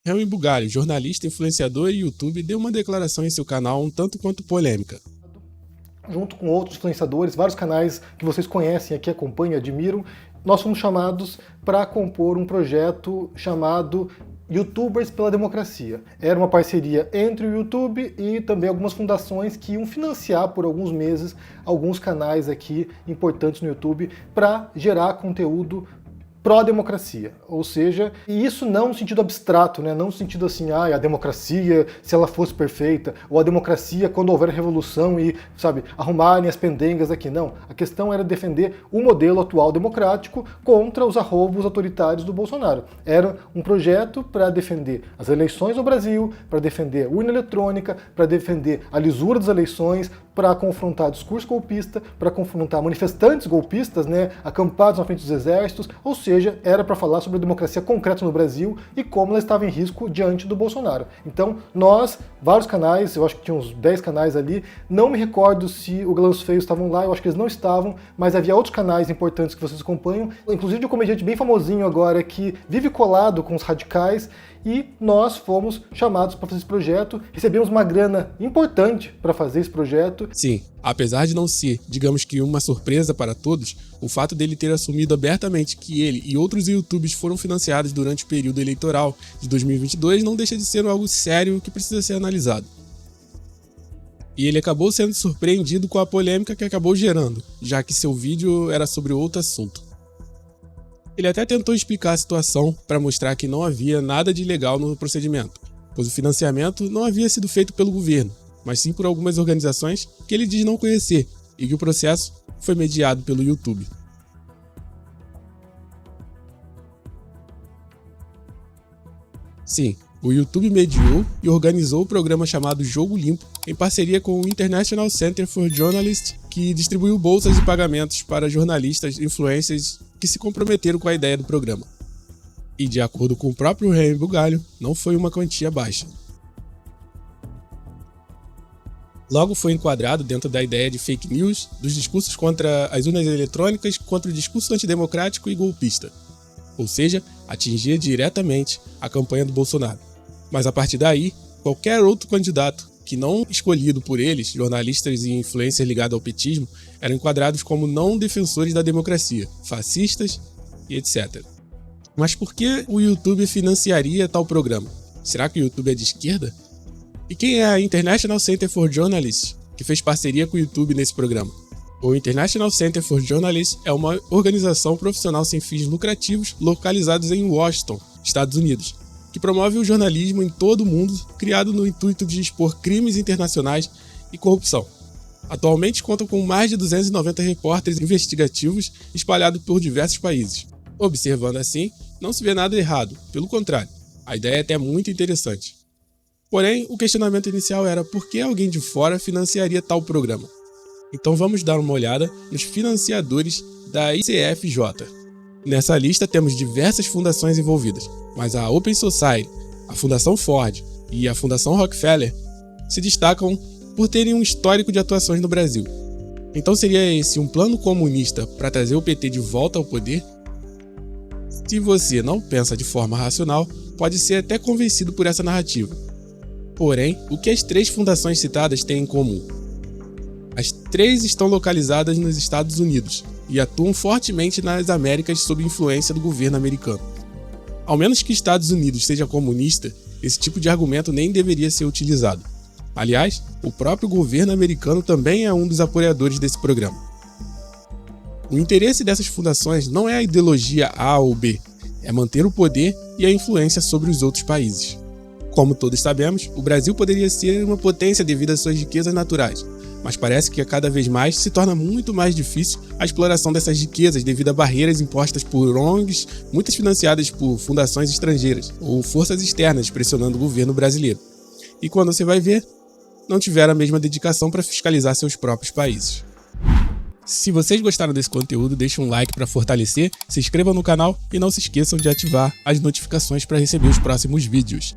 Helmy Bugalho, jornalista, influenciador e YouTube, deu uma declaração em seu canal um tanto quanto polêmica. Junto com outros influenciadores, vários canais que vocês conhecem aqui, acompanham e admiram, nós fomos chamados para compor um projeto chamado YouTubers pela Democracia. Era uma parceria entre o YouTube e também algumas fundações que iam financiar por alguns meses alguns canais aqui importantes no YouTube para gerar conteúdo pró-democracia, ou seja, e isso não no sentido abstrato, né? Não no sentido assim, a democracia, se ela fosse perfeita, ou a democracia quando houver revolução e, sabe, arrumarem as pendengas aqui, não. A questão era defender o modelo atual democrático contra os arroubos autoritários do Bolsonaro. Era um projeto para defender as eleições no Brasil, para defender a urna eletrônica, para defender a lisura das eleições, para confrontar discurso golpista, para confrontar manifestantes golpistas, né, acampados na frente dos exércitos, ou seja, era para falar sobre a democracia concreta no Brasil e como ela estava em risco diante do Bolsonaro. Então, nós, vários canais, eu acho que tinha uns 10 canais ali, não me recordo se o Galãs Feios estavam lá, eu acho que eles não estavam, mas havia outros canais importantes que vocês acompanham, inclusive de um comediante bem famosinho agora que vive colado com os radicais, e nós fomos chamados para fazer esse projeto, recebemos uma grana importante para fazer esse projeto. Sim, apesar de não ser, digamos que uma surpresa para todos, o fato dele ter assumido abertamente que ele e outros YouTubers foram financiados durante o período eleitoral de 2022 não deixa de ser algo sério que precisa ser analisado. E ele acabou sendo surpreendido com a polêmica que acabou gerando, já que seu vídeo era sobre outro assunto. Ele até tentou explicar a situação para mostrar que não havia nada de ilegal no procedimento, pois o financiamento não havia sido feito pelo governo, mas sim por algumas organizações que ele diz não conhecer e que o processo foi mediado pelo YouTube. Sim, o YouTube mediou e organizou o programa chamado Jogo Limpo em parceria com o International Center for Journalists, que distribuiu bolsas de pagamentos para jornalistas e influencers que se comprometeram com a ideia do programa. E de acordo com o próprio Helmy Bugalho, não foi uma quantia baixa. Logo foi enquadrado dentro da ideia de fake news, dos discursos contra as urnas eletrônicas, contra o discurso antidemocrático e golpista. Ou seja, atingia diretamente a campanha do Bolsonaro. Mas a partir daí, qualquer outro candidato que não escolhido por eles, jornalistas e influencers ligados ao petismo, eram enquadrados como não defensores da democracia, fascistas e etc. Mas por que o YouTube financiaria tal programa? Será que o YouTube é de esquerda? E quem é a International Center for Journalists, que fez parceria com o YouTube nesse programa? O International Center for Journalists é uma organização profissional sem fins lucrativos localizados em Washington, Estados Unidos, que promove o jornalismo em todo o mundo, criado no intuito de expor crimes internacionais e corrupção. Atualmente contam com mais de 290 repórteres investigativos espalhados por diversos países. Observando assim, não se vê nada errado, pelo contrário, a ideia é até muito interessante. Porém, o questionamento inicial era por que alguém de fora financiaria tal programa? Então vamos dar uma olhada nos financiadores da ICFJ. Nessa lista temos diversas fundações envolvidas, mas a Open Society, a Fundação Ford e a Fundação Rockefeller se destacam por terem um histórico de atuações no Brasil. Então seria esse um plano comunista para trazer o PT de volta ao poder? Se você não pensa de forma racional, pode ser até convencido por essa narrativa. Porém, o que as três fundações citadas têm em comum? As três estão localizadas nos Estados Unidos e atuam fortemente nas Américas sob influência do governo americano. Ao menos que Estados Unidos seja comunista, esse tipo de argumento nem deveria ser utilizado. Aliás, o próprio governo americano também é um dos apoiadores desse programa. O interesse dessas fundações não é a ideologia A ou B, é manter o poder e a influência sobre os outros países. Como todos sabemos, o Brasil poderia ser uma potência devido às suas riquezas naturais, mas parece que a cada vez mais se torna muito mais difícil a exploração dessas riquezas devido a barreiras impostas por ONGs, muitas financiadas por fundações estrangeiras ou forças externas pressionando o governo brasileiro. E quando você vai ver, não tiveram a mesma dedicação para fiscalizar seus próprios países. Se vocês gostaram desse conteúdo, deixem um like para fortalecer, se inscrevam no canal e não se esqueçam de ativar as notificações para receber os próximos vídeos.